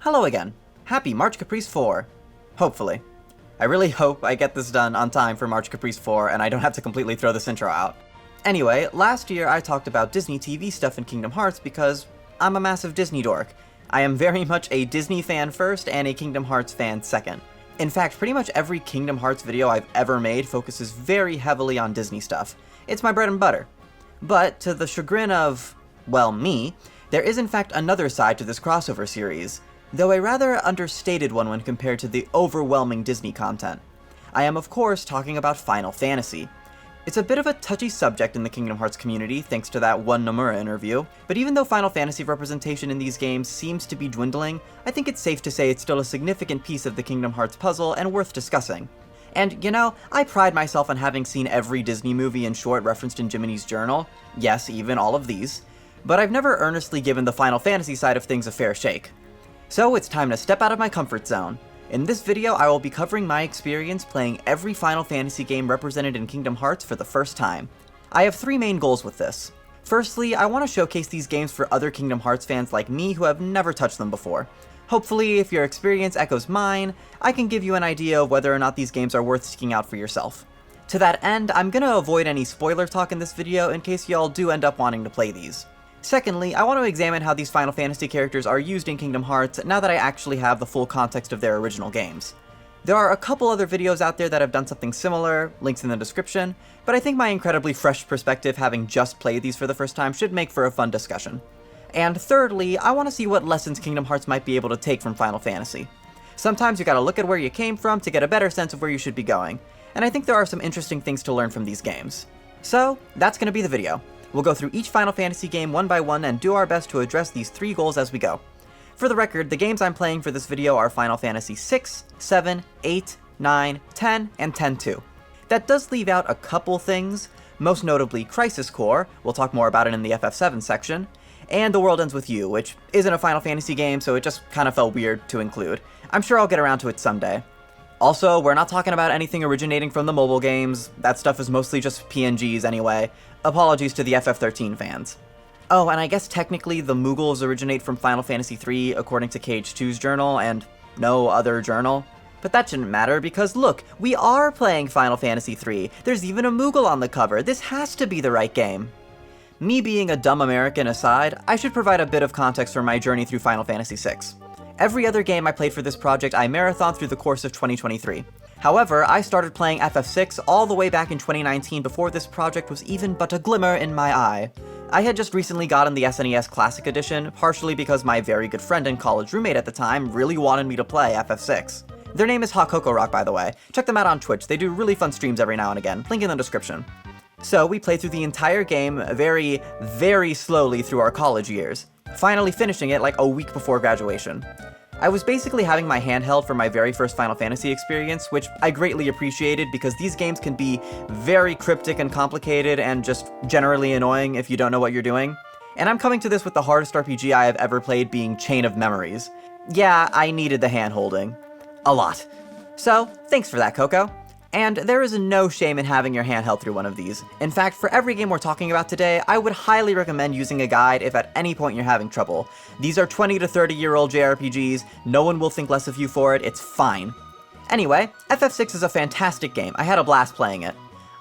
Hello again. Happy March Caprice 4. Hopefully. I really hope I get this done on time for March Caprice 4 and I don't have to completely throw this intro out. Anyway, last year I talked about Disney TV stuff in Kingdom Hearts because I'm a massive Disney dork. I am very much a Disney fan first and a Kingdom Hearts fan second. In fact, pretty much every Kingdom Hearts video I've ever made focuses very heavily on Disney stuff. It's my bread and butter. But to the chagrin of, well, me, there is in fact another side to this crossover series, though a rather understated one when compared to the overwhelming Disney content. I am of course talking about Final Fantasy. It's a bit of a touchy subject in the Kingdom Hearts community thanks to that one Nomura interview, but even though Final Fantasy representation in these games seems to be dwindling, I think it's safe to say it's still a significant piece of the Kingdom Hearts puzzle and worth discussing. And, you know, I pride myself on having seen every Disney movie and short referenced in Jiminy's journal, yes, even all of these, but I've never earnestly given the Final Fantasy side of things a fair shake. So it's time to step out of my comfort zone. In this video, I will be covering my experience playing every Final Fantasy game represented in Kingdom Hearts for the first time. I have three main goals with this. Firstly, I want to showcase these games for other Kingdom Hearts fans like me who have never touched them before. Hopefully, if your experience echoes mine, I can give you an idea of whether or not these games are worth seeking out for yourself. To that end, I'm gonna avoid any spoiler talk in this video in case y'all do end up wanting to play these. Secondly, I want to examine how these Final Fantasy characters are used in Kingdom Hearts now that I actually have the full context of their original games. There are a couple other videos out there that have done something similar, links in the description, but I think my incredibly fresh perspective having just played these for the first time should make for a fun discussion. And thirdly, I want to see what lessons Kingdom Hearts might be able to take from Final Fantasy. Sometimes you gotta look at where you came from to get a better sense of where you should be going, and I think there are some interesting things to learn from these games. So, that's gonna be the video. We'll go through each Final Fantasy game one by one and do our best to address these three goals as we go. For the record, the games I'm playing for this video are Final Fantasy 6, 7, 8, 9, 10, and 10-2. That does leave out a couple things, most notably Crisis Core, we'll talk more about it in the FF7 section, and The World Ends With You, which isn't a Final Fantasy game, so it just kind of felt weird to include. I'm sure I'll get around to it someday. Also, we're not talking about anything originating from the mobile games, that stuff is mostly just PNGs anyway. Apologies to the FF13 fans. Oh, and I guess technically the Moogles originate from Final Fantasy III according to KH2's journal, and no other journal. But that shouldn't matter because look, we are playing Final Fantasy III. There's even a Moogle on the cover. This has to be the right game. Me being a dumb American aside, I should provide a bit of context for my journey through Final Fantasy VI. Every other game I played for this project I marathoned through the course of 2023. However, I started playing FF6 all the way back in 2019 before this project was even but a glimmer in my eye. I had just recently gotten the SNES Classic Edition, partially because my very good friend and college roommate at the time really wanted me to play FF6. Their name is Hot Coco Rock, by the way. Check them out on Twitch, they do really fun streams every now and again, link in the description. So we played through the entire game very, very slowly through our college years, finally finishing it like a week before graduation. I was basically having my hand held for my very first Final Fantasy experience, which I greatly appreciated because these games can be very cryptic and complicated and just generally annoying if you don't know what you're doing. And I'm coming to this with the hardest RPG I have ever played being Chain of Memories. Yeah, I needed the hand holding. A lot. So, thanks for that, Coco. And there is no shame in having your hand held through one of these. In fact, for every game we're talking about today, I would highly recommend using a guide if at any point you're having trouble. These are 20 to 30-year-old JRPGs, no one will think less of you for it, it's fine. Anyway, FF6 is a fantastic game, I had a blast playing it.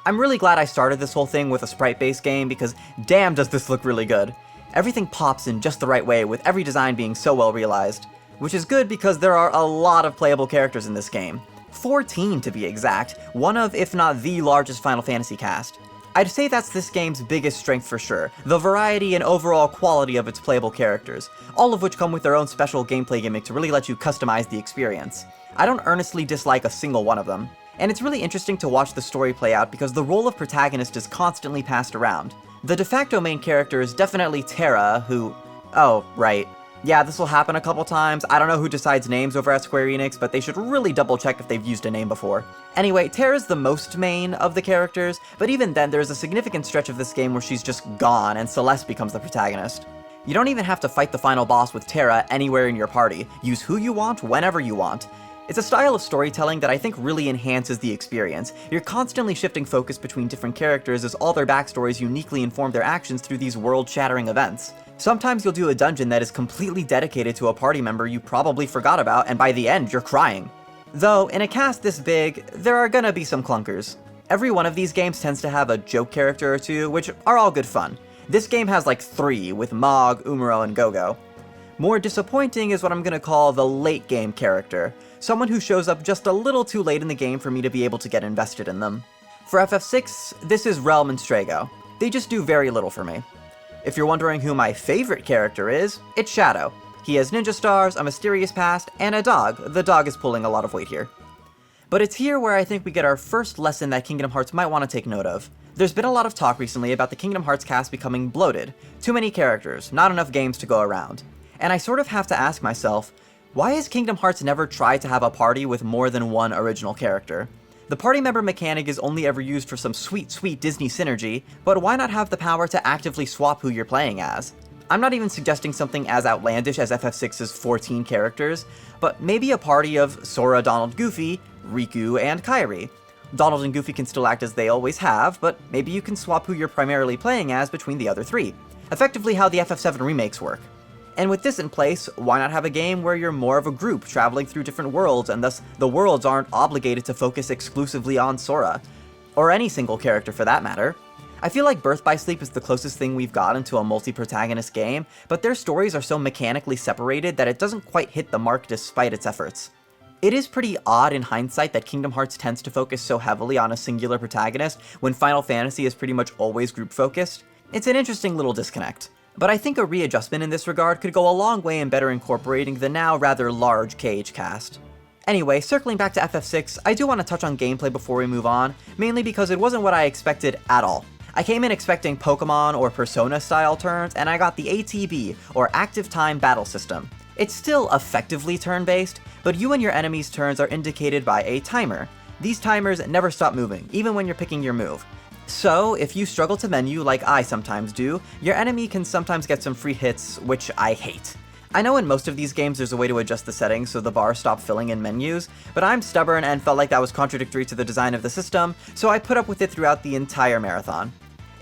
I'm really glad I started this whole thing with a sprite-based game because damn does this look really good. Everything pops in just the right way with every design being so well realized. Which is good because there are a lot of playable characters in this game. 14 to be exact, one of, if not the largest Final Fantasy cast. I'd say that's this game's biggest strength for sure, the variety and overall quality of its playable characters, all of which come with their own special gameplay gimmick to really let you customize the experience. I don't earnestly dislike a single one of them. And it's really interesting to watch the story play out because the role of protagonist is constantly passed around. The de facto main character is definitely Terra, who... oh, right. Yeah, this will happen a couple times. I don't know who decides names over at Square Enix, but they should really double check if they've used a name before. Anyway, Terra's the most main of the characters, but even then there's a significant stretch of this game where she's just gone and Celeste becomes the protagonist. You don't even have to fight the final boss with Terra anywhere in your party. Use who you want, whenever you want. It's a style of storytelling that I think really enhances the experience. You're constantly shifting focus between different characters as all their backstories uniquely inform their actions through these world-shattering events. Sometimes you'll do a dungeon that is completely dedicated to a party member you probably forgot about, and by the end, you're crying. Though, in a cast this big, there are gonna be some clunkers. Every one of these games tends to have a joke character or two, which are all good fun. This game has like 3, with Mog, Umaro, and Gogo. More disappointing is what I'm gonna call the late game character, someone who shows up just a little too late in the game for me to be able to get invested in them. For FF6, this is Relm and Strago. They just do very little for me. If you're wondering who my favorite character is, it's Shadow. He has ninja stars, a mysterious past, and a dog. The dog is pulling a lot of weight here. But it's here where I think we get our first lesson that Kingdom Hearts might want to take note of. There's been a lot of talk recently about the Kingdom Hearts cast becoming bloated. Too many characters, not enough games to go around. And I sort of have to ask myself, why has Kingdom Hearts never tried to have a party with more than one original character? The party member mechanic is only ever used for some sweet Disney synergy, but why not have the power to actively swap who you're playing as? I'm not even suggesting something as outlandish as FF6's 14 characters, but maybe a party of Sora, Donald, Goofy, Riku, and Kairi. Donald and Goofy can still act as they always have, but maybe you can swap who you're primarily playing as between the other 3. Effectively how the FF7 remakes work. And with this in place, why not have a game where you're more of a group traveling through different worlds, and thus the worlds aren't obligated to focus exclusively on Sora? Or any single character for that matter. I feel like Birth by Sleep is the closest thing we've gotten to a multi-protagonist game, but their stories are so mechanically separated that it doesn't quite hit the mark despite its efforts. It is pretty odd in hindsight that Kingdom Hearts tends to focus so heavily on a singular protagonist when Final Fantasy is pretty much always group-focused. It's an interesting little disconnect. But I think a readjustment in this regard could go a long way in better incorporating the now rather large Cage cast. Anyway, circling back to FF6, I do want to touch on gameplay before we move on, mainly because it wasn't what I expected at all. I came in expecting Pokemon or Persona style turns, and I got the ATB, or Active Time Battle System. It's still effectively turn-based, but you and your enemies' turns are indicated by a timer. These timers never stop moving, even when you're picking your move. So, if you struggle to menu like I sometimes do, your enemy can sometimes get some free hits, which I hate. I know in most of these games there's a way to adjust the settings so the bars stop filling in menus, but I'm stubborn and felt like that was contradictory to the design of the system, so I put up with it throughout the entire marathon.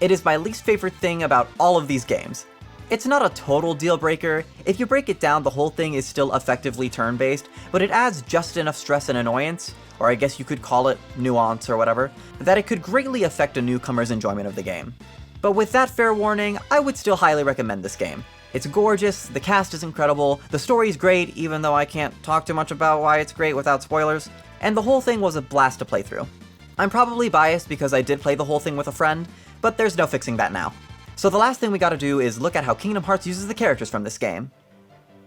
It is my least favorite thing about all of these games. It's not a total deal breaker. If you break it down, the whole thing is still effectively turn-based, but it adds just enough stress and annoyance, or I guess you could call it nuance or whatever, that it could greatly affect a newcomer's enjoyment of the game. But with that fair warning, I would still highly recommend this game. It's gorgeous, the cast is incredible, the story's great, even though I can't talk too much about why it's great without spoilers, and the whole thing was a blast to play through. I'm probably biased because I did play the whole thing with a friend, but there's no fixing that now. So the last thing we gotta do is look at how Kingdom Hearts uses the characters from this game.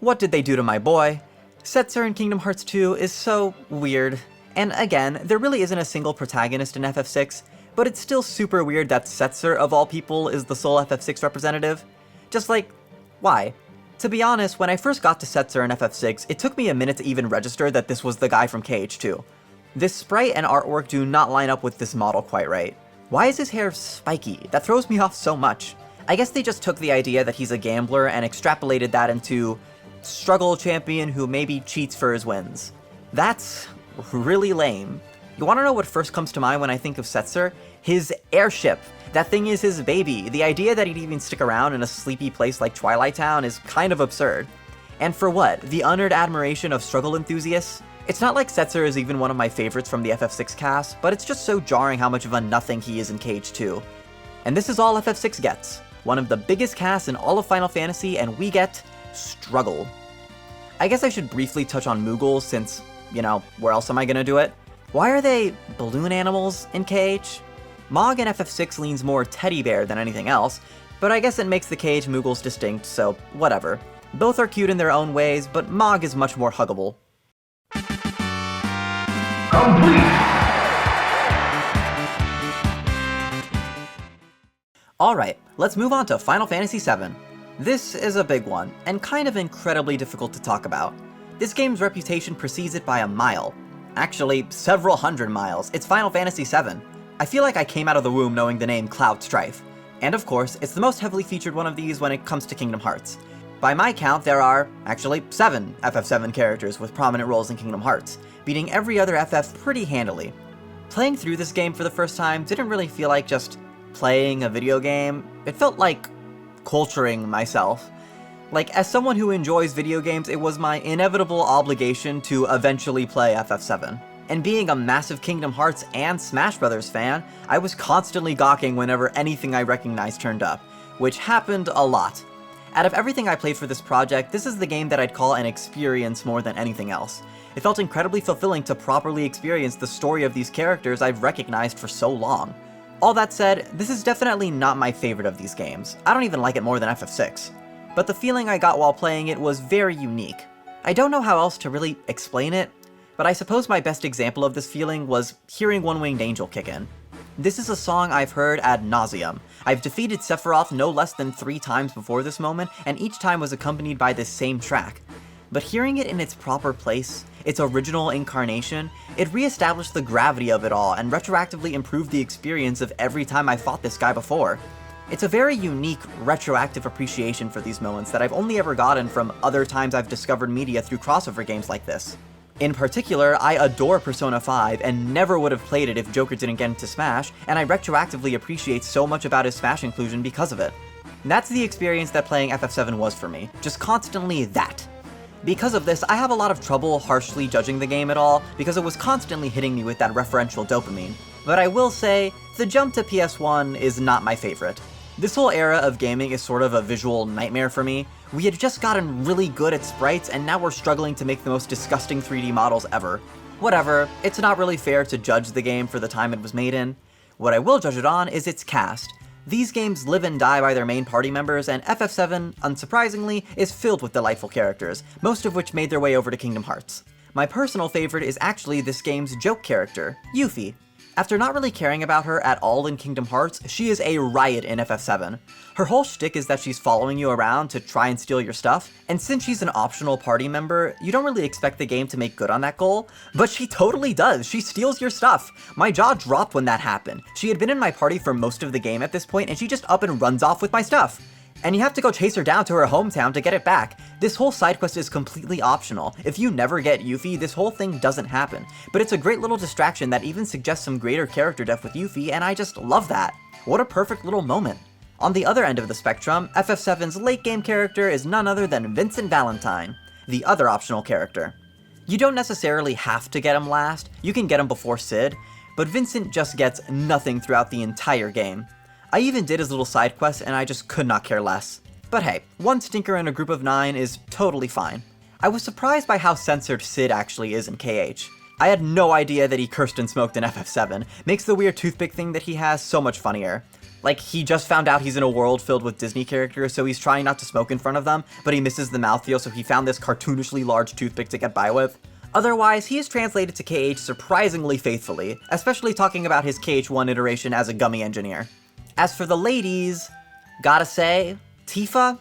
What did they do to my boy? Setzer in Kingdom Hearts 2 is so weird. And again, there really isn't a single protagonist in FF6, but it's still super weird that Setzer, of all people, is the sole FF6 representative. Just like, why? To be honest, when I first got to Setzer in FF6, it took me a minute to even register that this was the guy from KH2. This sprite and artwork do not line up with this model quite right. Why is his hair spiky? That throws me off so much. I guess they just took the idea that he's a gambler and extrapolated that into struggle champion who maybe cheats for his wins. That's really lame. You wanna know what first comes to mind when I think of Setzer? His airship. That thing is his baby. The idea that he'd even stick around in a sleepy place like Twilight Town is kind of absurd. And for what? The unearned admiration of struggle enthusiasts? It's not like Setzer is even one of my favorites from the FF6 cast, but it's just so jarring how much of a nothing he is in KH2. And this is all FF6 gets. One of the biggest casts in all of Final Fantasy, and we get struggle. I guess I should briefly touch on Moogle since, you know, where else am I gonna do it? Why are they balloon animals in KH? Mog in FF6 leans more teddy bear than anything else, but I guess it makes the KH Moogles distinct, so whatever. Both are cute in their own ways, but Mog is much more huggable. Complete! Alright, let's move on to Final Fantasy VII. This is a big one, and kind of incredibly difficult to talk about. This game's reputation precedes it by a mile. Actually, several hundred miles. It's Final Fantasy VII. I feel like I came out of the womb knowing the name Cloud Strife. And of course, it's the most heavily featured one of these when it comes to Kingdom Hearts. By my count, there are, actually, 7 FF7 characters with prominent roles in Kingdom Hearts, beating every other FF pretty handily. Playing through this game for the first time didn't really feel like just playing a video game, it felt like culturing myself. Like, as someone who enjoys video games, it was my inevitable obligation to eventually play FF7. And being a massive Kingdom Hearts and Smash Bros. Fan, I was constantly gawking whenever anything I recognized turned up, which happened a lot. Out of everything I played for this project, this is the game that I'd call an experience more than anything else. It felt incredibly fulfilling to properly experience the story of these characters I've recognized for so long. All that said, this is definitely not my favorite of these games. I don't even like it more than FF6. But the feeling I got while playing it was very unique. I don't know how else to really explain it, but I suppose my best example of this feeling was hearing One Winged Angel kick in. This is a song I've heard ad nauseum. I've defeated Sephiroth no less than 3 times before this moment, and each time was accompanied by this same track. But hearing it in its proper place, its original incarnation, it re-established the gravity of it all and retroactively improved the experience of every time I fought this guy before. It's a very unique, retroactive appreciation for these moments that I've only ever gotten from other times I've discovered media through crossover games like this. In particular, I adore Persona 5 and never would have played it if Joker didn't get into Smash, and I retroactively appreciate so much about his Smash inclusion because of it. And that's the experience that playing FF7 was for me, just constantly that. Because of this, I have a lot of trouble harshly judging the game at all, because it was constantly hitting me with that referential dopamine. But I will say, the jump to PS1 is not my favorite. This whole era of gaming is sort of a visual nightmare for me. We had just gotten really good at sprites, and now we're struggling to make the most disgusting 3D models ever. Whatever, it's not really fair to judge the game for the time it was made in. What I will judge it on is its cast. These games live and die by their main party members, and FF7, unsurprisingly, is filled with delightful characters, most of which made their way over to Kingdom Hearts. My personal favorite is actually this game's joke character, Yuffie. After not really caring about her at all in Kingdom Hearts, she is a riot in FF7. Her whole shtick is that she's following you around to try and steal your stuff, and since she's an optional party member, you don't really expect the game to make good on that goal, but she totally does. She steals your stuff. My jaw dropped when that happened. She had been in my party for most of the game at this point, and she just up and runs off with my stuff. And you have to go chase her down to her hometown to get it back. This whole side quest is completely optional. If you never get Yuffie, this whole thing doesn't happen. But it's a great little distraction that even suggests some greater character depth with Yuffie, and I just love that. What a perfect little moment. On the other end of the spectrum, FF7's late game character is none other than Vincent Valentine, the other optional character. You don't necessarily have to get him last, you can get him before Cid, but Vincent just gets nothing throughout the entire game. I even did his little side quest and I just could not care less. But hey, one stinker in a group of 9 is totally fine. I was surprised by how censored Cid actually is in KH. I had no idea that he cursed and smoked in FF7, makes the weird toothpick thing that he has so much funnier. Like, he just found out he's in a world filled with Disney characters, so he's trying not to smoke in front of them, but he misses the mouthfeel, so he found this cartoonishly large toothpick to get by with. Otherwise, he is translated to KH surprisingly faithfully, especially talking about his KH1 iteration as a gummy engineer. As for the ladies, gotta say, Tifa?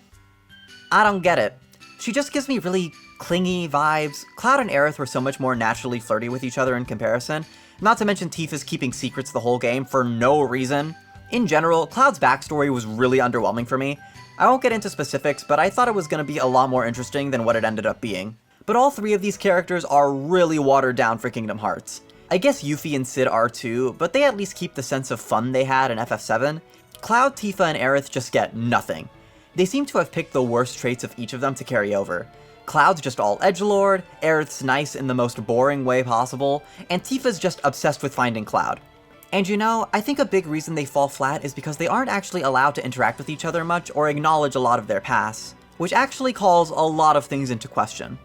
I don't get it. She just gives me really clingy vibes. Cloud and Aerith were so much more naturally flirty with each other in comparison, not to mention Tifa's keeping secrets the whole game for no reason. In general, Cloud's backstory was really underwhelming for me. I won't get into specifics, but I thought it was going to be a lot more interesting than what it ended up being. But all 3 of these characters are really watered down for Kingdom Hearts. I guess Yuffie and Cid are too, but they at least keep the sense of fun they had in FF7. Cloud, Tifa, and Aerith just get nothing. They seem to have picked the worst traits of each of them to carry over. Cloud's just all edgelord, Aerith's nice in the most boring way possible, and Tifa's just obsessed with finding Cloud. And you know, I think a big reason they fall flat is because they aren't actually allowed to interact with each other much or acknowledge a lot of their pasts, which actually calls a lot of things into question.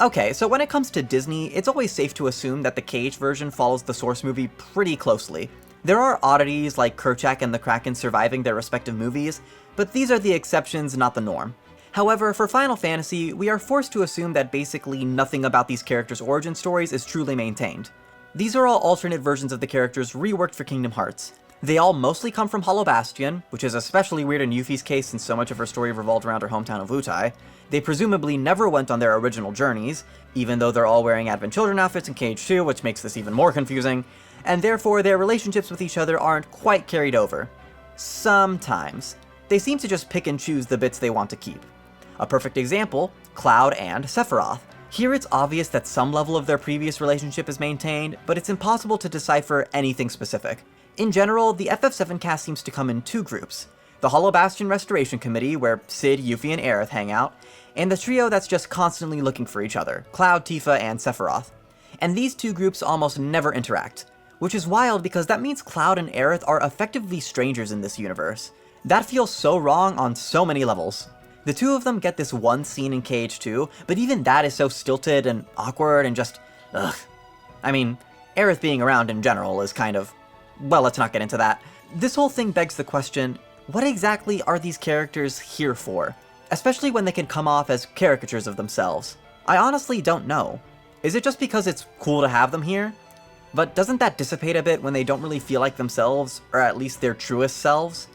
Okay, so when it comes to Disney, it's always safe to assume that the KH version follows the source movie pretty closely. There are oddities like Kerchak and the Kraken surviving their respective movies, but these are the exceptions, not the norm. However, for Final Fantasy, we are forced to assume that basically nothing about these characters' origin stories is truly maintained. These are all alternate versions of the characters reworked for Kingdom Hearts. They all mostly come from Hollow Bastion, which is especially weird in Yuffie's case since so much of her story revolved around her hometown of Wutai. They presumably never went on their original journeys, even though they're all wearing Advent Children outfits in KH2, which makes this even more confusing, and therefore their relationships with each other aren't quite carried over. Sometimes. They seem to just pick and choose the bits they want to keep. A perfect example, Cloud and Sephiroth. Here it's obvious that some level of their previous relationship is maintained, but it's impossible to decipher anything specific. In general, the FF7 cast seems to come in two groups. The Hollow Bastion Restoration Committee, where Cid, Yuffie, and Aerith hang out, and the trio that's just constantly looking for each other, Cloud, Tifa, and Sephiroth. And these two groups almost never interact, which is wild because that means Cloud and Aerith are effectively strangers in this universe. That feels so wrong on so many levels. The two of them get this one scene in KH2, but even that is so stilted and awkward and just, ugh. I mean, Aerith being around in general is kind of, well, let's not get into that. This whole thing begs the question, what exactly are these characters here for? Especially when they can come off as caricatures of themselves. I honestly don't know. Is it just because it's cool to have them here? But doesn't that dissipate a bit when they don't really feel like themselves, or at least their truest selves?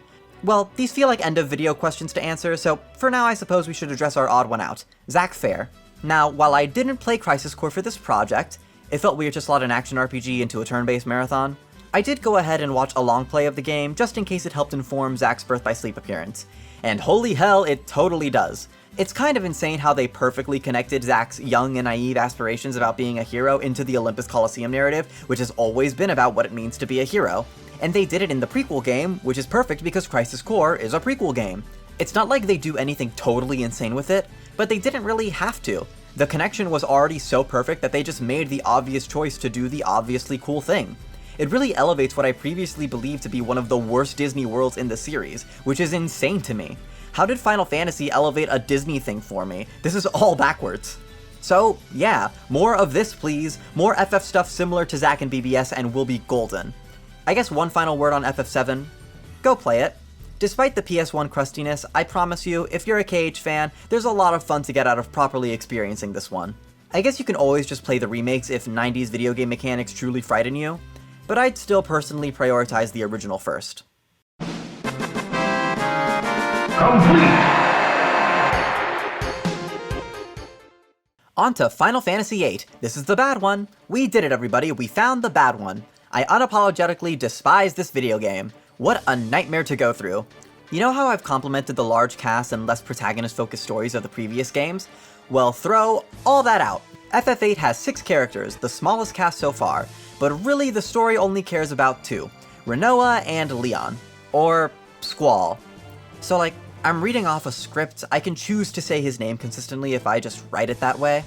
Well, these feel like end-of-video questions to answer, so for now I suppose we should address our odd one out, Zack Fair. Now, while I didn't play Crisis Core for this project, it felt weird to slot an action RPG into a turn-based marathon, I did go ahead and watch a long play of the game just in case it helped inform Zack's Birth by Sleep appearance. And holy hell, it totally does. It's kind of insane how they perfectly connected Zack's young and naive aspirations about being a hero into the Olympus Coliseum narrative, which has always been about what it means to be a hero. And they did it in the prequel game, which is perfect because Crisis Core is a prequel game. It's not like they do anything totally insane with it, but they didn't really have to. The connection was already so perfect that they just made the obvious choice to do the obviously cool thing. It really elevates what I previously believed to be one of the worst Disney worlds in the series, which is insane to me. How did Final Fantasy elevate a Disney thing for me? This is all backwards. So, yeah, more of this please, more FF stuff similar to Zack and BBS and we'll be golden. I guess one final word on FF7, go play it. Despite the PS1 crustiness, I promise you, if you're a KH fan, there's a lot of fun to get out of properly experiencing this one. I guess you can always just play the remakes if 90s video game mechanics truly frighten you, but I'd still personally prioritize the original first. Complete! On to Final Fantasy VIII. This is the bad one. We did it, everybody. We found the bad one. I unapologetically despise this video game. What a nightmare to go through. You know how I've complimented the large cast and less protagonist-focused stories of the previous games? Well, throw all that out. FF8 has 6 characters, the smallest cast so far, but really the story only cares about 2, Rinoa and Leon. Or Squall. So like, I'm reading off a script, I can choose to say his name consistently if I just write it that way.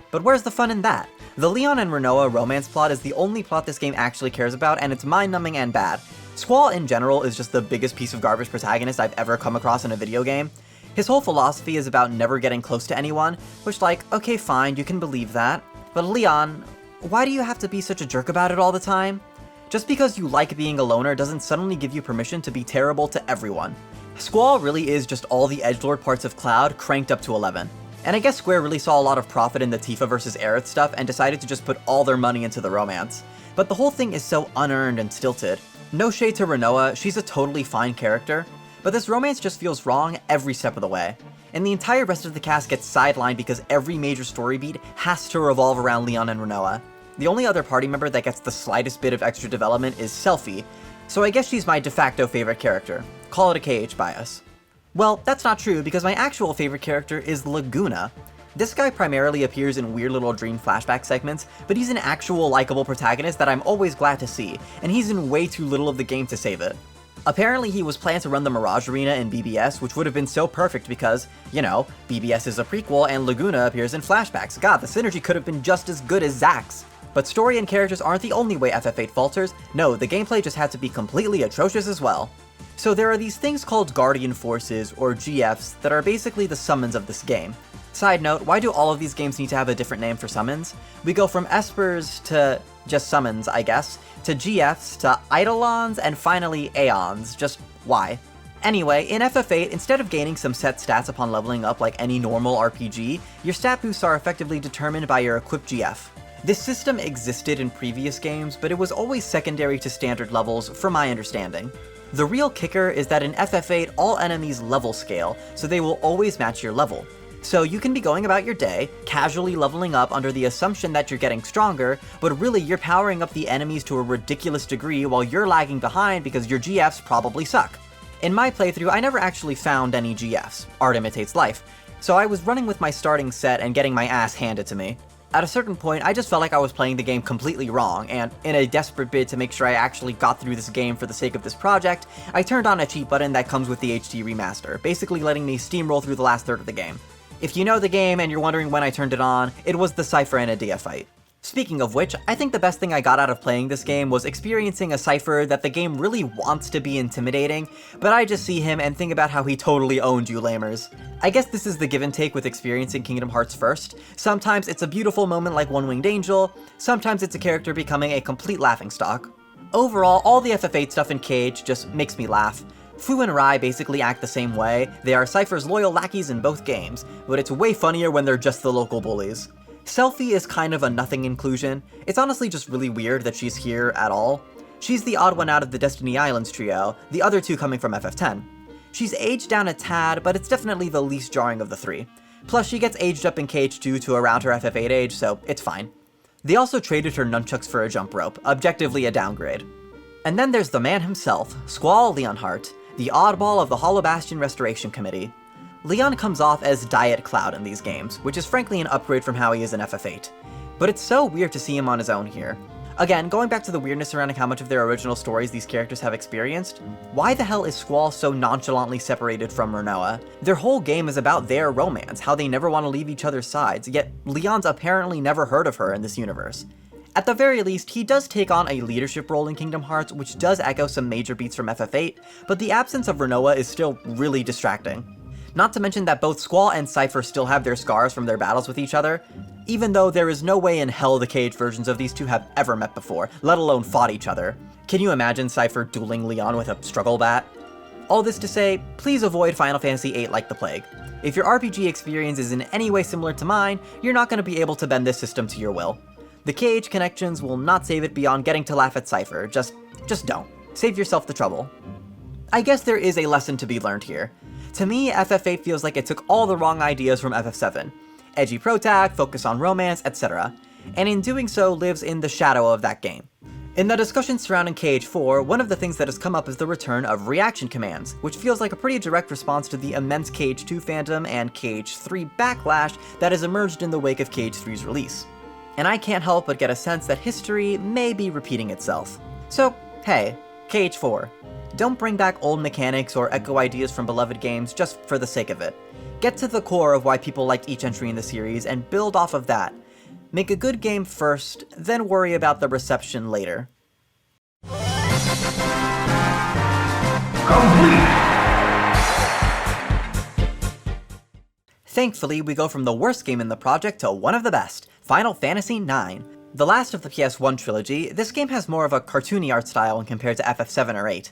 But where's the fun in that? The Leon and Rinoa romance plot is the only plot this game actually cares about, and it's mind-numbing and bad. Squall in general is just the biggest piece of garbage protagonist I've ever come across in a video game. His whole philosophy is about never getting close to anyone, which like, okay fine, you can believe that. But Leon, why do you have to be such a jerk about it all the time? Just because you like being a loner doesn't suddenly give you permission to be terrible to everyone. Squall really is just all the edgelord parts of Cloud cranked up to 11. And I guess Square really saw a lot of profit in the Tifa vs Aerith stuff and decided to just put all their money into the romance. But the whole thing is so unearned and stilted. No shade to Rinoa, she's a totally fine character, but this romance just feels wrong every step of the way. And the entire rest of the cast gets sidelined because every major story beat has to revolve around Leon and Rinoa. The only other party member that gets the slightest bit of extra development is Selphie, so I guess she's my de facto favorite character. Call it a KH bias. Well, that's not true because my actual favorite character is Laguna. This guy primarily appears in weird little dream flashback segments, but he's an actual likable protagonist that I'm always glad to see, and he's in way too little of the game to save it. Apparently he was planned to run the Mirage Arena in BBS, which would have been so perfect because, you know, BBS is a prequel and Laguna appears in flashbacks. God, the synergy could have been just as good as Zack's. But story and characters aren't the only way FF8 falters, no, the gameplay just had to be completely atrocious as well. So there are these things called Guardian Forces, or GFs, that are basically the summons of this game. Side note, why do all of these games need to have a different name for summons? We go from Espers to just summons, I guess, to GFs, to Eidolons, and finally Aeons, just why? Anyway, in FF8, instead of gaining some set stats upon leveling up like any normal RPG, your stat boosts are effectively determined by your equipped GF. This system existed in previous games, but it was always secondary to standard levels, from my understanding. The real kicker is that in FF8, all enemies level scale, so they will always match your level. So you can be going about your day, casually leveling up under the assumption that you're getting stronger, but really you're powering up the enemies to a ridiculous degree while you're lagging behind because your GFs probably suck. In my playthrough, I never actually found any GFs. Art imitates life. So I was running with my starting set and getting my ass handed to me. At a certain point, I just felt like I was playing the game completely wrong, and in a desperate bid to make sure I actually got through this game for the sake of this project, I turned on a cheat button that comes with the HD remaster, basically letting me steamroll through the last third of the game. If you know the game and you're wondering when I turned it on, it was the Cypher and Adia fight. Speaking of which, I think the best thing I got out of playing this game was experiencing a Cypher that the game really wants to be intimidating, but I just see him and think about how he totally owned you lamers. I guess this is the give and take with experiencing Kingdom Hearts first. Sometimes it's a beautiful moment like One Winged Angel, sometimes it's a character becoming a complete laughingstock. Overall, all the FF8 stuff in Cage just makes me laugh. Fu and Rai basically act the same way, they are Cypher's loyal lackeys in both games, but it's way funnier when they're just the local bullies. Selphie is kind of a nothing inclusion. It's honestly just really weird that she's here at all. She's the odd one out of the Destiny Islands trio, the other two coming from FF10. She's aged down a tad, but it's definitely the least jarring of the three. Plus, she gets aged up in Cage 2 to around her FF8 age, so it's fine. They also traded her nunchucks for a jump rope, objectively a downgrade. And then there's the man himself, Squall Leonhardt, the oddball of the Hollow Bastion Restoration Committee. Leon comes off as Diet Cloud in these games, which is frankly an upgrade from how he is in FF8. But it's so weird to see him on his own here. Again, going back to the weirdness surrounding how much of their original stories these characters have experienced, why the hell is Squall so nonchalantly separated from Rinoa? Their whole game is about their romance, how they never want to leave each other's sides, yet Leon's apparently never heard of her in this universe. At the very least, he does take on a leadership role in Kingdom Hearts, which does echo some major beats from FF8, but the absence of Rinoa is still really distracting. Not to mention that both Squall and Cypher still have their scars from their battles with each other, even though there is no way in hell the Cage versions of these two have ever met before, let alone fought each other. Can you imagine Cypher dueling Leon with a struggle bat? All this to say, please avoid Final Fantasy VIII like the plague. If your RPG experience is in any way similar to mine, you're not going to be able to bend this system to your will. The Cage connections will not save it beyond getting to laugh at Cypher, just don't. Save yourself the trouble. I guess there is a lesson to be learned here. To me, FF8 feels like it took all the wrong ideas from FF7. Edgy protag, focus on romance, etc. And in doing so lives in the shadow of that game. In the discussion surrounding Cage 4, one of the things that has come up is the return of reaction commands, which feels like a pretty direct response to the immense Cage 2 fandom and Cage 3 backlash that has emerged in the wake of Cage 3's release. And I can't help but get a sense that history may be repeating itself. So, hey, Cage 4. Don't bring back old mechanics or echo ideas from beloved games just for the sake of it. Get to the core of why people liked each entry in the series and build off of that. Make a good game first, then worry about the reception later. Complete! Thankfully, we go from the worst game in the project to one of the best, Final Fantasy IX. The last of the PS1 trilogy, this game has more of a cartoony art style when compared to FF7 or 8.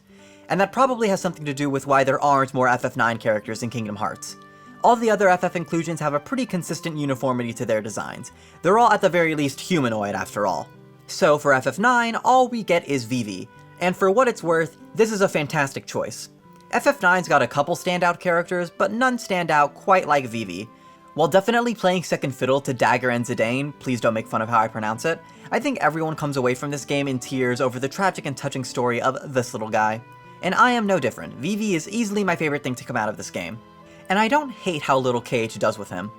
And that probably has something to do with why there aren't more FF9 characters in Kingdom Hearts. All the other FF inclusions have a pretty consistent uniformity to their designs. They're all at the very least humanoid after all. So for FF9, all we get is Vivi, and for what it's worth, this is a fantastic choice. FF9's got a couple standout characters, but none stand out quite like Vivi. While definitely playing second fiddle to Dagger and Zidane, please don't make fun of how I pronounce it, I think everyone comes away from this game in tears over the tragic and touching story of this little guy. And I am no different. Vivi is easily my favorite thing to come out of this game. And I don't hate how little Cage does with him.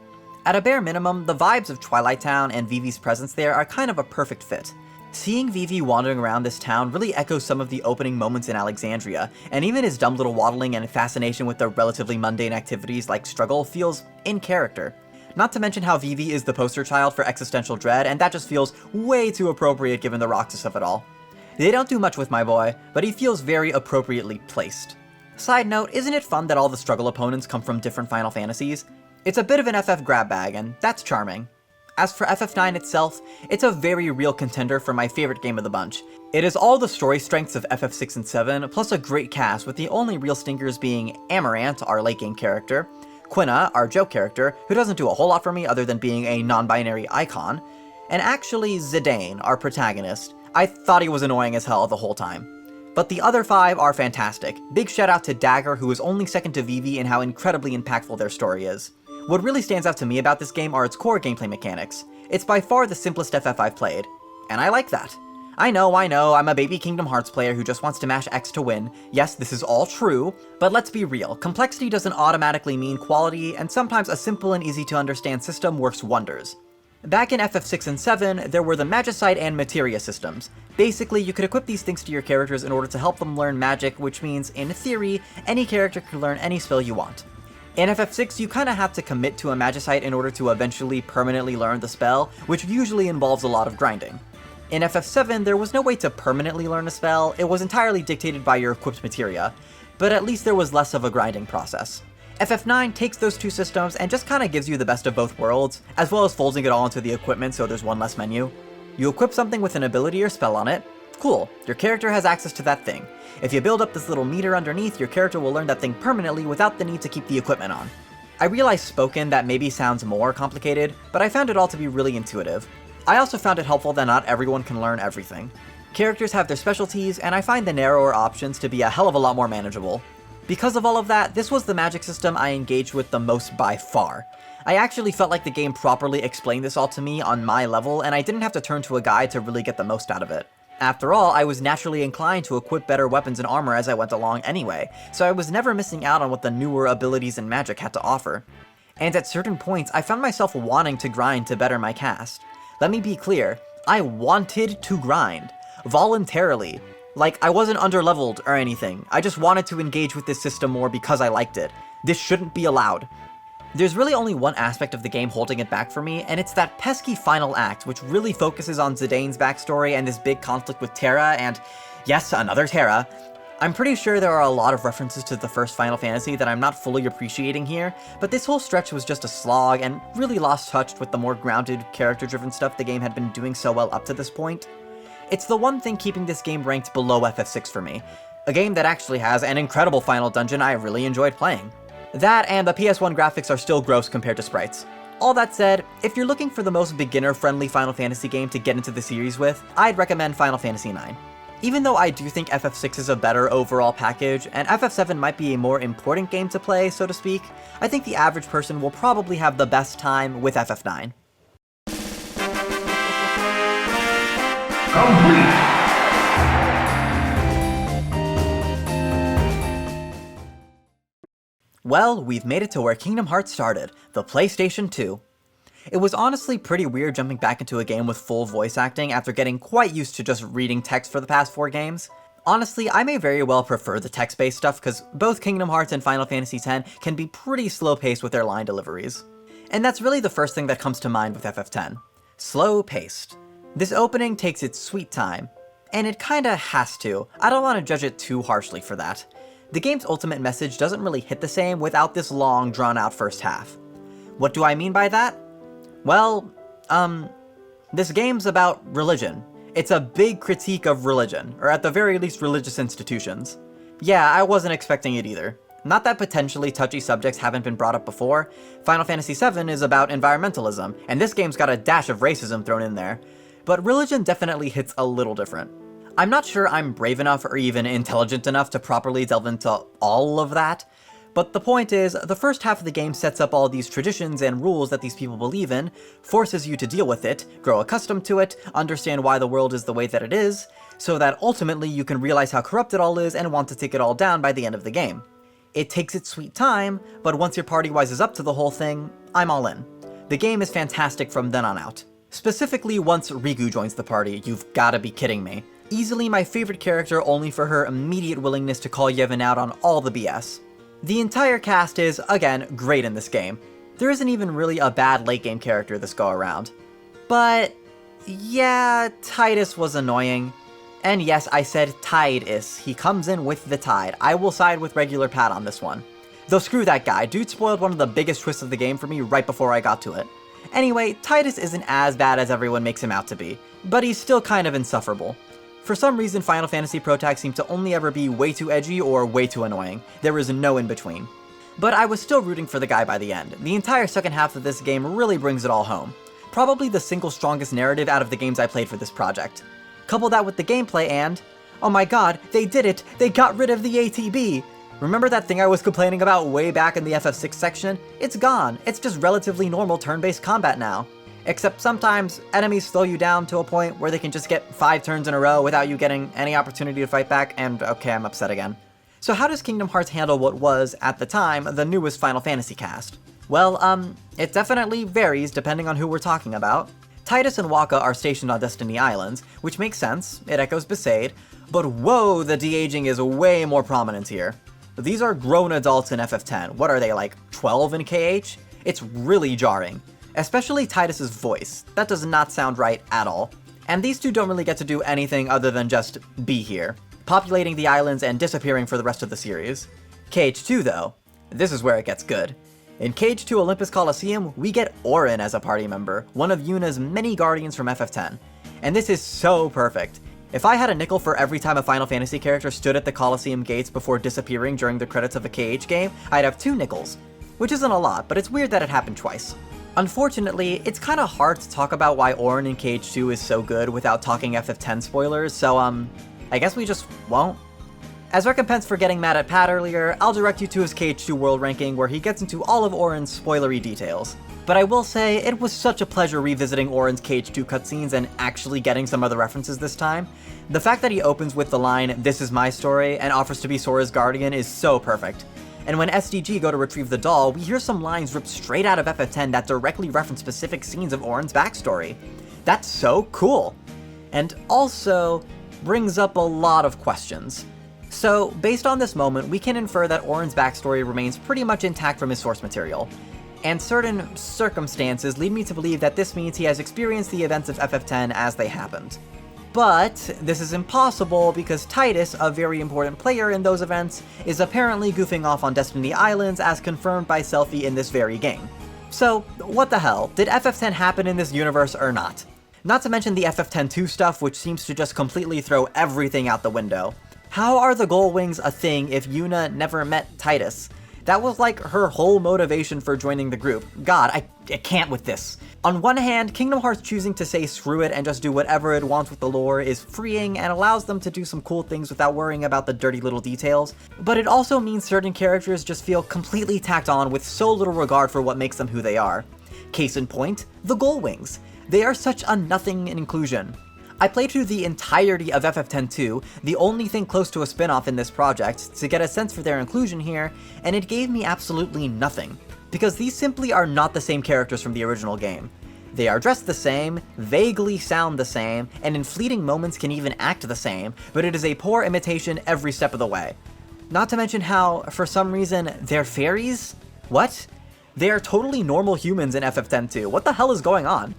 At a bare minimum, the vibes of Twilight Town and Vivi's presence there are kind of a perfect fit. Seeing Vivi wandering around this town really echoes some of the opening moments in Alexandria, and even his dumb little waddling and fascination with the relatively mundane activities like struggle feels in character. Not to mention how Vivi is the poster child for existential dread, and that just feels way too appropriate given the Roxas of it all. They don't do much with my boy, but he feels very appropriately placed. Side note, isn't it fun that all the struggle opponents come from different Final Fantasies? It's a bit of an FF grab bag, and that's charming. As for FF9 itself, it's a very real contender for my favorite game of the bunch. It is all the story strengths of FF6 and 7, plus a great cast, with the only real stinkers being Amarant, our late game character, Quina, our joke character, who doesn't do a whole lot for me other than being a non-binary icon, and actually Zidane, our protagonist. I thought he was annoying as hell the whole time. But the other 5 are fantastic. Big shout out to Dagger, who is only second to Vivi in how incredibly impactful their story is. What really stands out to me about this game are its core gameplay mechanics. It's by far the simplest FF I've played, and I like that. I know, I'm a baby Kingdom Hearts player who just wants to mash X to win. Yes, this is all true, but let's be real. Complexity doesn't automatically mean quality, and sometimes a simple and easy to understand system works wonders. Back in FF6 and 7, there were the Magicite and Materia systems. Basically, you could equip these things to your characters in order to help them learn magic, which means, in theory, any character can learn any spell you want. In FF6, you kinda have to commit to a Magicite in order to eventually permanently learn the spell, which usually involves a lot of grinding. In FF7, there was no way to permanently learn a spell, it was entirely dictated by your equipped materia, but at least there was less of a grinding process. FF9 takes those two systems and just kinda gives you the best of both worlds, as well as folding it all into the equipment so there's one less menu. You equip something with an ability or spell on it, cool, your character has access to that thing. If you build up this little meter underneath, your character will learn that thing permanently without the need to keep the equipment on. I realize spoken that maybe sounds more complicated, but I found it all to be really intuitive. I also found it helpful that not everyone can learn everything. Characters have their specialties, and I find the narrower options to be a hell of a lot more manageable. Because of all of that, this was the magic system I engaged with the most by far. I actually felt like the game properly explained this all to me on my level, and I didn't have to turn to a guide to really get the most out of it. After all, I was naturally inclined to equip better weapons and armor as I went along anyway, so I was never missing out on what the newer abilities and magic had to offer. And at certain points, I found myself wanting to grind to better my cast. Let me be clear, I wanted to grind. Voluntarily. Like, I wasn't underleveled or anything, I just wanted to engage with this system more because I liked it. This shouldn't be allowed. There's really only one aspect of the game holding it back for me, and it's that pesky final act, which really focuses on Zidane's backstory and this big conflict with Terra, and yes, another Terra. I'm pretty sure there are a lot of references to the first Final Fantasy that I'm not fully appreciating here, but this whole stretch was just a slog and really lost touch with the more grounded, character-driven stuff the game had been doing so well up to this point. It's the one thing keeping this game ranked below FF6 for me, a game that actually has an incredible final dungeon I really enjoyed playing. That and the PS1 graphics are still gross compared to sprites. All that said, if you're looking for the most beginner-friendly Final Fantasy game to get into the series with, I'd recommend Final Fantasy IX. Even though I do think FF6 is a better overall package, and FF7 might be a more important game to play, so to speak, I think the average person will probably have the best time with FF9. Complete! Well, we've made it to where Kingdom Hearts started, the PlayStation 2. It was honestly pretty weird jumping back into a game with full voice acting after getting quite used to just reading text for the past 4 games. Honestly, I may very well prefer the text-based stuff because both Kingdom Hearts and Final Fantasy X can be pretty slow-paced with their line deliveries. And that's really the first thing that comes to mind with FF10. Slow-paced. This opening takes its sweet time. And it kinda has to. I don't want to judge it too harshly for that. The game's ultimate message doesn't really hit the same without this long, drawn-out first half. What do I mean by that? Well, this game's about religion. It's a big critique of religion, or at the very least religious institutions. Yeah, I wasn't expecting it either. Not that potentially touchy subjects haven't been brought up before. Final Fantasy VII is about environmentalism, and this game's got a dash of racism thrown in there. But religion definitely hits a little different. I'm not sure I'm brave enough or even intelligent enough to properly delve into all of that, but the point is, the first half of the game sets up all these traditions and rules that these people believe in, forces you to deal with it, grow accustomed to it, understand why the world is the way that it is, so that ultimately you can realize how corrupt it all is and want to take it all down by the end of the game. It takes its sweet time, but once your party wises up to the whole thing, I'm all in. The game is fantastic from then on out. Specifically once Riku joins the party, you've gotta be kidding me. Easily my favorite character only for her immediate willingness to call Yevon out on all the BS. The entire cast is, again, great in this game. There isn't even really a bad late game character this go around. But yeah, Tidus was annoying. And yes, I said Tidus. He comes in with the tide. I will side with regular Pat on this one. Though screw that guy, dude spoiled one of the biggest twists of the game for me right before I got to it. Anyway, Tidus isn't as bad as everyone makes him out to be, but he's still kind of insufferable. For some reason, Final Fantasy protags seem to only ever be way too edgy or way too annoying. There is no in between. But I was still rooting for the guy by the end. The entire second half of this game really brings it all home. Probably the single strongest narrative out of the games I played for this project. Couple that with the gameplay and, oh my god, they did it! They got rid of the ATB! Remember that thing I was complaining about way back in the FF6 section? It's gone. It's just relatively normal turn-based combat now. except sometimes enemies slow you down to a point where they can just get 5 turns in a row without you getting any opportunity to fight back, and okay, I'm upset again. So how does Kingdom Hearts handle what was, at the time, the newest Final Fantasy cast? Well, it definitely varies depending on who we're talking about. Tidus and Wakka are stationed on Destiny Islands, which makes sense, it echoes Besaid, but whoa, the de-aging is way more prominent here. These are grown adults in FF10, what are they, like 12 in KH? It's really jarring. Especially Tidus's voice, that does not sound right at all. And these two don't really get to do anything other than just be here, populating the islands and disappearing for the rest of the series. KH2 though, this is where it gets good. In KH2 Olympus Coliseum, we get Auron as a party member, one of Yuna's many guardians from FF10. And this is so perfect. If I had a nickel for every time a Final Fantasy character stood at the Coliseum gates before disappearing during the credits of a KH game, I'd have 2 nickels. Which isn't a lot, but it's weird that it happened twice. Unfortunately, it's kinda hard to talk about why Auron in KH2 is so good without talking FF10 spoilers, so I guess we just won't. As recompense for getting mad at Pat earlier, I'll direct you to his KH2 world ranking where he gets into all of Auron's spoilery details. But I will say, it was such a pleasure revisiting Auron's KH2 cutscenes and actually getting some of the references this time. The fact that he opens with the line, "This is my story," and offers to be Sora's guardian is so perfect. And when SDG go to retrieve the doll, we hear some lines ripped straight out of FF10 that directly reference specific scenes of Auron's backstory. That's so cool! And also brings up a lot of questions. So, based on this moment, we can infer that Auron's backstory remains pretty much intact from his source material. And certain circumstances lead me to believe that this means he has experienced the events of FF10 as they happened. But this is impossible because Tidus, a very important player in those events, is apparently goofing off on Destiny Islands as confirmed by Selphie in this very game. So, what the hell? Did FF10 happen in this universe or not? Not to mention the FF10-2 stuff, which seems to just completely throw everything out the window. How are the Gullwings a thing if Yuna never met Tidus? That was like her whole motivation for joining the group. God, I can't with this. On one hand, Kingdom Hearts choosing to say screw it and just do whatever it wants with the lore is freeing and allows them to do some cool things without worrying about the dirty little details, but it also means certain characters just feel completely tacked on with so little regard for what makes them who they are. Case in point, the Gullwings. They are such a nothing inclusion. I played through the entirety of FF10-2, the only thing close to a spin-off in this project, to get a sense for their inclusion here, and it gave me absolutely nothing. Because these simply are not the same characters from the original game. They are dressed the same, vaguely sound the same, and in fleeting moments can even act the same, but it is a poor imitation every step of the way. Not to mention how, for some reason, they're fairies? What? They are totally normal humans in FF10-2, what the hell is going on?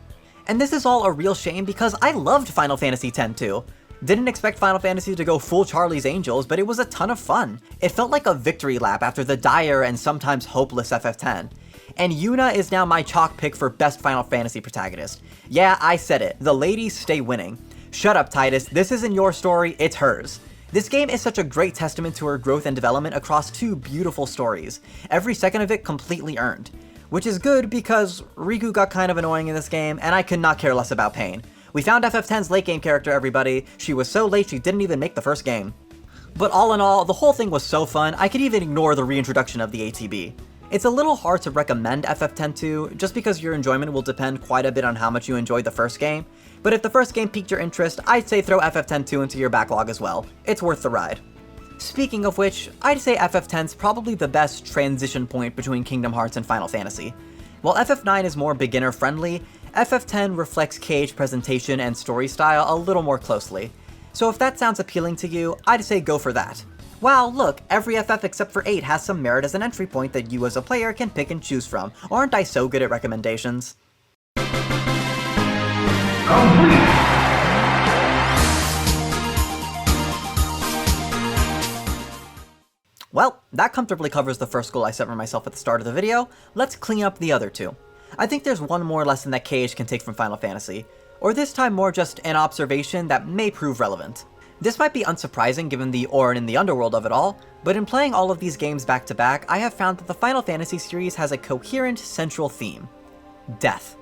And this is all a real shame because I loved Final Fantasy X too. Didn't expect Final Fantasy to go full Charlie's Angels, but it was a ton of fun. It felt like a victory lap after the dire and sometimes hopeless FF10. And Yuna is now my chalk pick for best Final Fantasy protagonist. Yeah, I said it, the ladies stay winning. Shut up, Tidus, this isn't your story, it's hers. This game is such a great testament to her growth and development across 2 beautiful stories, every second of it completely earned. Which is good because Riku got kind of annoying in this game, and I could not care less about Pain. We found FF10's late game character, everybody. She was so late she didn't even make the first game. But all in all, the whole thing was so fun, I could even ignore the reintroduction of the ATB. It's a little hard to recommend FF10-2, just because your enjoyment will depend quite a bit on how much you enjoyed the first game, but if the first game piqued your interest, I'd say throw FF10-2 into your backlog as well. It's worth the ride. Speaking of which, I'd say FF10's probably the best transition point between Kingdom Hearts and Final Fantasy. While FF9 is more beginner-friendly, FF10 reflects KH presentation and story style a little more closely. So if that sounds appealing to you, I'd say go for that. Wow, look, every FF except for 8 has some merit as an entry point that you as a player can pick and choose from. Aren't I so good at recommendations? Complete! Well, that comfortably covers the first goal I set for myself at the start of the video. Let's clean up the other 2. I think there's one more lesson that KH can take from Final Fantasy, or this time more just an observation that may prove relevant. This might be unsurprising given the Auron in the underworld of it all, but in playing all of these games back to back, I have found that the Final Fantasy series has a coherent central theme: death.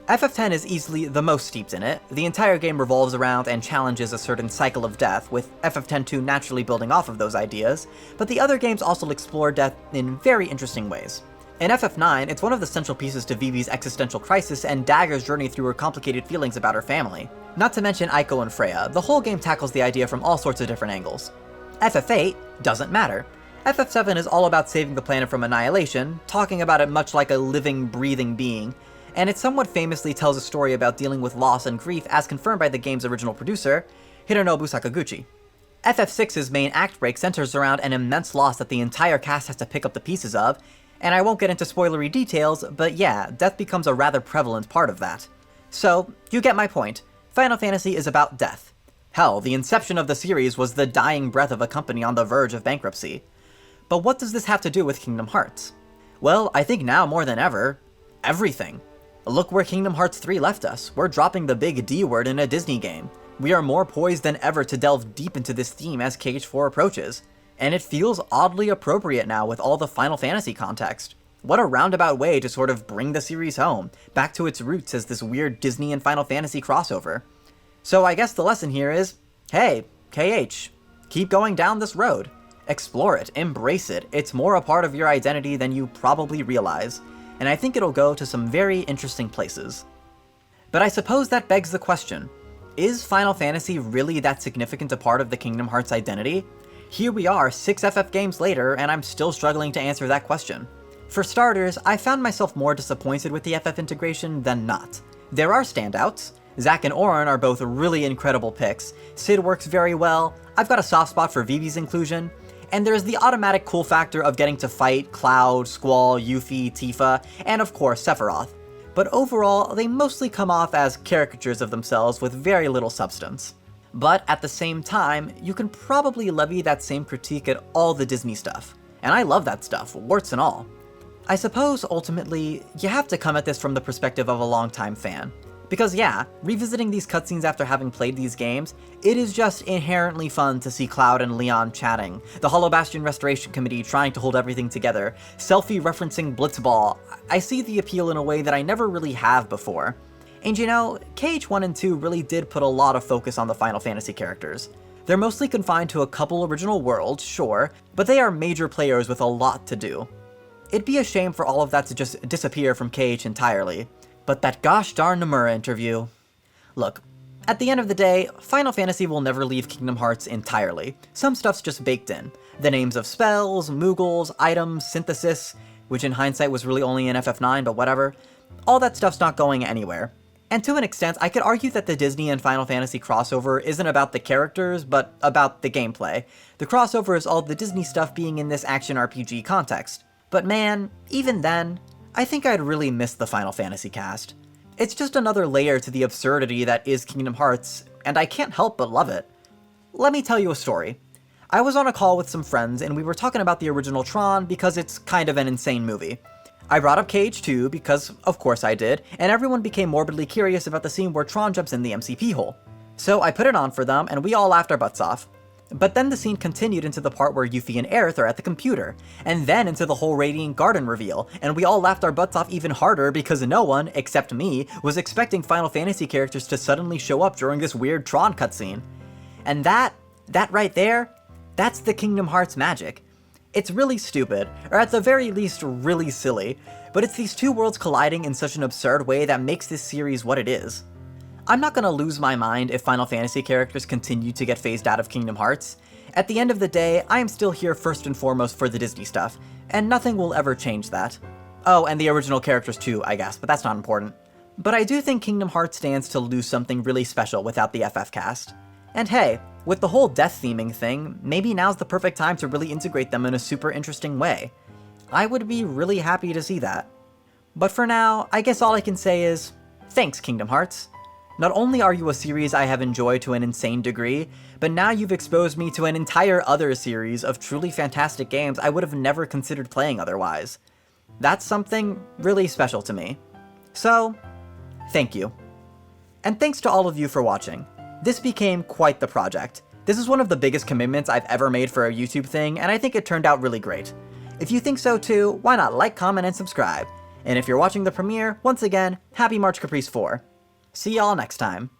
FF10 is easily the most steeped in it. The entire game revolves around and challenges a certain cycle of death, with FF10-2 naturally building off of those ideas, but the other games also explore death in very interesting ways. In FF9, it's one of the central pieces to Vivi's existential crisis and Dagger's journey through her complicated feelings about her family. Not to mention Aiko and Freya, the whole game tackles the idea from all sorts of different angles. FF8 doesn't matter. FF7 is all about saving the planet from annihilation, talking about it much like a living, breathing being, and it somewhat famously tells a story about dealing with loss and grief as confirmed by the game's original producer, Hironobu Sakaguchi. FF6's main act break centers around an immense loss that the entire cast has to pick up the pieces of, and I won't get into spoilery details, but yeah, death becomes a rather prevalent part of that. So, you get my point. Final Fantasy is about death. Hell, the inception of the series was the dying breath of a company on the verge of bankruptcy. But what does this have to do with Kingdom Hearts? Well, I think now more than ever, everything. Look where Kingdom Hearts 3 left us. We're dropping the big D word in a Disney game. We are more poised than ever to delve deep into this theme as KH4 approaches. And it feels oddly appropriate now with all the Final Fantasy context. What a roundabout way to sort of bring the series home, back to its roots as this weird Disney and Final Fantasy crossover. So I guess the lesson here is, hey, KH, keep going down this road. Explore it, embrace it, it's more a part of your identity than you probably realize, and I think it'll go to some very interesting places. But I suppose that begs the question, is Final Fantasy really that significant a part of the Kingdom Hearts identity? Here we are 6 FF games later, and I'm still struggling to answer that question. For starters, I found myself more disappointed with the FF integration than not. There are standouts. Zack and Auron are both really incredible picks, Cid works very well, I've got a soft spot for Vivi's inclusion, and there's the automatic cool factor of getting to fight Cloud, Squall, Yuffie, Tifa, and of course Sephiroth. But overall, they mostly come off as caricatures of themselves with very little substance. But at the same time, you can probably levy that same critique at all the Disney stuff. And I love that stuff, warts and all. I suppose, ultimately, you have to come at this from the perspective of a longtime fan. Because yeah, revisiting these cutscenes after having played these games, it is just inherently fun to see Cloud and Leon chatting, the Hollow Bastion Restoration Committee trying to hold everything together, Selphie referencing Blitzball. I see the appeal in a way that I never really have before. And you know, KH1 and 2 really did put a lot of focus on the Final Fantasy characters. They're mostly confined to a couple original worlds, sure, but they are major players with a lot to do. It'd be a shame for all of that to just disappear from KH entirely. But that gosh darn Nomura interview. Look, at the end of the day, Final Fantasy will never leave Kingdom Hearts entirely. Some stuff's just baked in. The names of spells, Moogles, items, synthesis, which in hindsight was really only in FF9, but whatever. All that stuff's not going anywhere. And to an extent, I could argue that the Disney and Final Fantasy crossover isn't about the characters, but about the gameplay. The crossover is all the Disney stuff being in this action RPG context. But man, even then, I think I'd really miss the Final Fantasy cast. It's just another layer to the absurdity that is Kingdom Hearts, and I can't help but love it. Let me tell you a story. I was on a call with some friends and we were talking about the original Tron because it's kind of an insane movie. I brought up KH2 because, of course I did, and everyone became morbidly curious about the scene where Tron jumps in the MCP hole. So I put it on for them and we all laughed our butts off. But then the scene continued into the part where Yuffie and Aerith are at the computer, and then into the whole Radiant Garden reveal, and we all laughed our butts off even harder because no one, except me, was expecting Final Fantasy characters to suddenly show up during this weird Tron cutscene. And that right there, that's the Kingdom Hearts magic. It's really stupid, or at the very least really silly, but it's these two worlds colliding in such an absurd way that makes this series what it is. I'm not gonna lose my mind if Final Fantasy characters continue to get phased out of Kingdom Hearts. At the end of the day, I am still here first and foremost for the Disney stuff, and nothing will ever change that. Oh, and the original characters too, I guess, but that's not important. But I do think Kingdom Hearts stands to lose something really special without the FF cast. And hey, with the whole death theming thing, maybe now's the perfect time to really integrate them in a super interesting way. I would be really happy to see that. But for now, I guess all I can say is, thanks Kingdom Hearts. Not only are you a series I have enjoyed to an insane degree, but now you've exposed me to an entire other series of truly fantastic games I would have never considered playing otherwise. That's something really special to me. So, thank you. And thanks to all of you for watching. This became quite the project. This is one of the biggest commitments I've ever made for a YouTube thing, and I think it turned out really great. If you think so too, why not like, comment, and subscribe? And if you're watching the premiere, once again, happy March Caprice 4. See y'all next time.